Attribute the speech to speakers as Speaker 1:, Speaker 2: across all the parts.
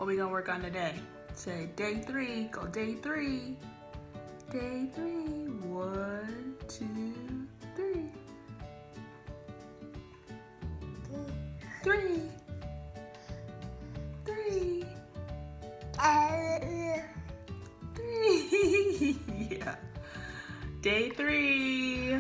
Speaker 1: What we gonna work on today? Say day 3. Go day 3. Day 3. 1, 2, 3. 3. 3. 3. Yeah. Day 3.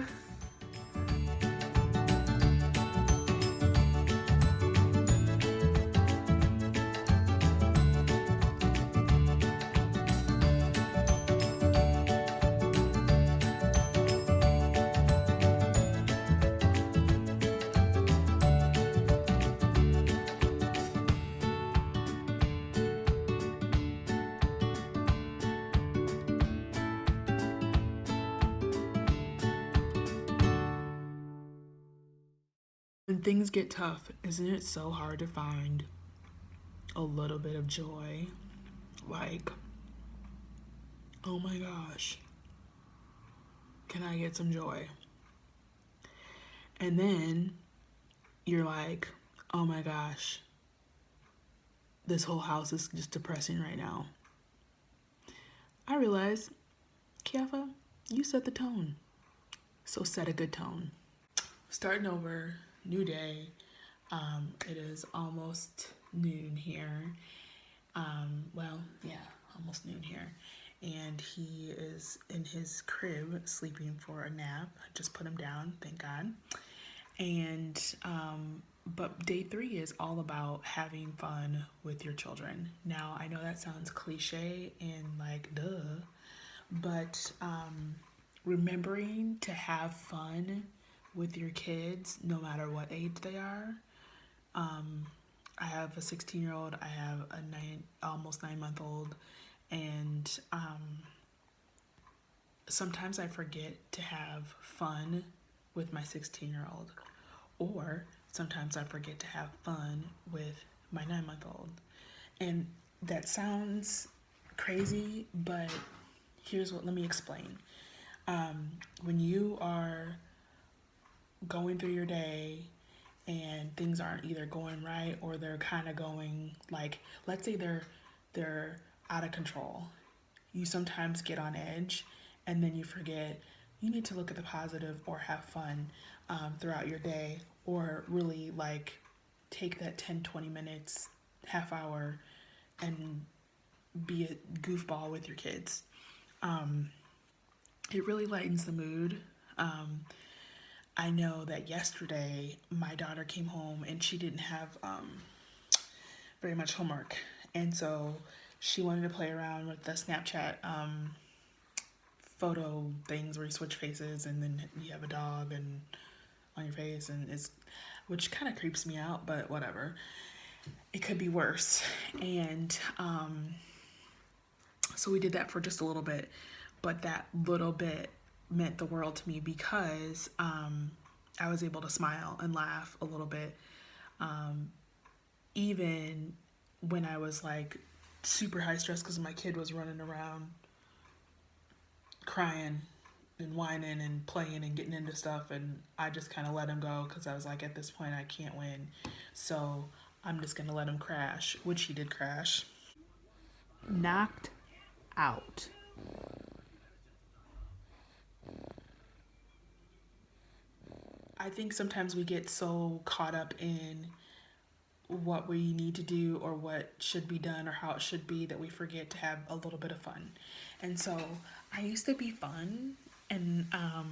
Speaker 1: When things get tough, isn't it so hard to find a little bit of joy? Like, oh my gosh, can I get some joy? And then you're like, oh my gosh, this whole house is just depressing right now. I realize, Kiafa, you set the tone. So set a good tone. Starting over, new day. It is almost noon here. Almost noon here. And he is in his crib sleeping for a nap. I just put him down, thank God. And but day 3 is all about having fun with your children. Now, I know that sounds cliche and like duh, but remembering to have fun with your kids, no matter what age they are. I have a 16-year-old, I have a almost 9-month-old, and sometimes I forget to have fun with my 16-year-old, or sometimes I forget to have fun with my 9-month-old. And that sounds crazy, but let me explain. When you are going through your day and things aren't either going right or they're kind of going, like, let's say they're out of control, you sometimes get on edge and then you forget you need to look at the positive or have fun throughout your day, or really like take that 10-20 minutes, half hour, and be a goofball with your kids. It really lightens the mood. I know that yesterday my daughter came home and she didn't have very much homework, and so she wanted to play around with the Snapchat photo things where you switch faces and then you have a dog and on your face, and which kind of creeps me out, but whatever. It could be worse. And so we did that for just a little bit, but that little bit meant the world to me because I was able to smile and laugh a little bit, even when I was like super high stress because my kid was running around crying and whining and playing and getting into stuff, and I just kind of let him go because I was like, at this point I can't win, so I'm just gonna let him crash, which he did crash. Knocked out. I think sometimes we get so caught up in what we need to do or what should be done or how it should be that we forget to have a little bit of fun. And so I used to be fun, and I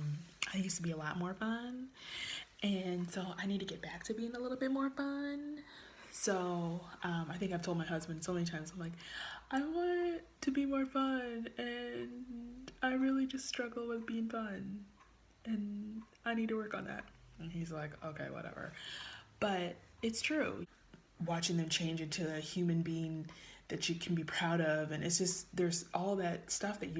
Speaker 1: used to be a lot more fun. And so I need to get back to being a little bit more fun. So I think I've told my husband so many times, I'm like, I want to be more fun, and I really just struggle with being fun, and I need to work on that. And he's like, okay, whatever. But it's true. Watching them change into a human being that you can be proud of, and it's just, there's all that stuff that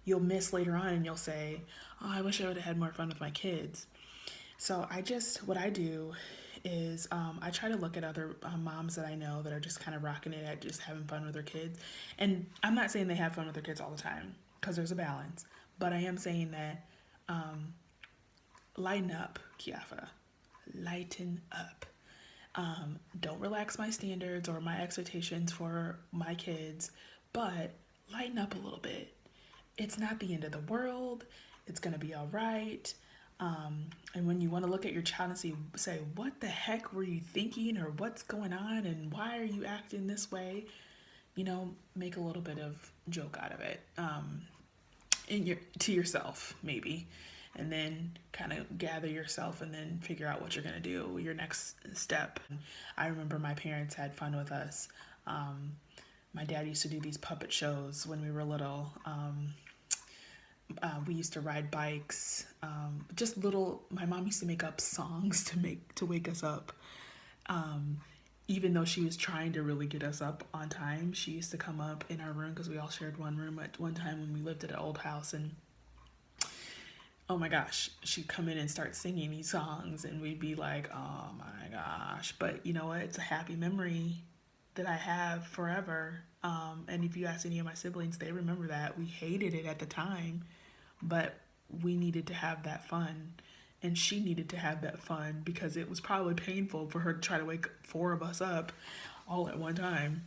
Speaker 1: you'll miss later on, and you'll say, oh, I wish I would have had more fun with my kids. So what I do is I try to look at other moms that I know that are just kind of rocking it at just having fun with their kids. And I'm not saying they have fun with their kids all the time, because there's a balance. But I am saying that lighten up, Kiafa. Lighten up. Don't relax my standards or my expectations for my kids, but lighten up a little bit. It's not the end of the world. It's gonna be all right. And when you want to look at your child and say, what the heck were you thinking, or what's going on, and why are you acting this way? Make a little bit of joke out of it, to yourself maybe, and then kind of gather yourself and then figure out what you're gonna do, your next step. I remember my parents had fun with us. My dad used to do these puppet shows when we were little. We used to ride bikes. Just little. My mom used to make up songs to wake us up. Um, Even though she was trying to really get us up on time, she used to come up in our room because we all shared one room at one time when we lived at an old house. And oh my gosh, she'd come in and start singing these songs, and we'd be like, oh my gosh. But you know what? It's a happy memory that I have forever. And if you ask any of my siblings, they remember that. We hated it at the time, but we needed to have that fun. And she needed to have that fun because it was probably painful for her to try to wake four of us up all at one time.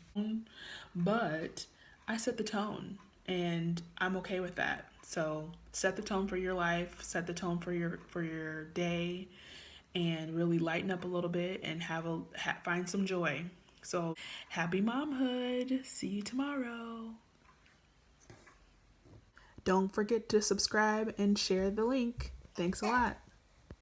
Speaker 1: But I set the tone, and I'm okay with that. So set the tone for your life, set the tone for your day, and really lighten up a little bit and find some joy. So happy momhood. See you tomorrow. Don't forget to subscribe and share the link. Thanks a lot.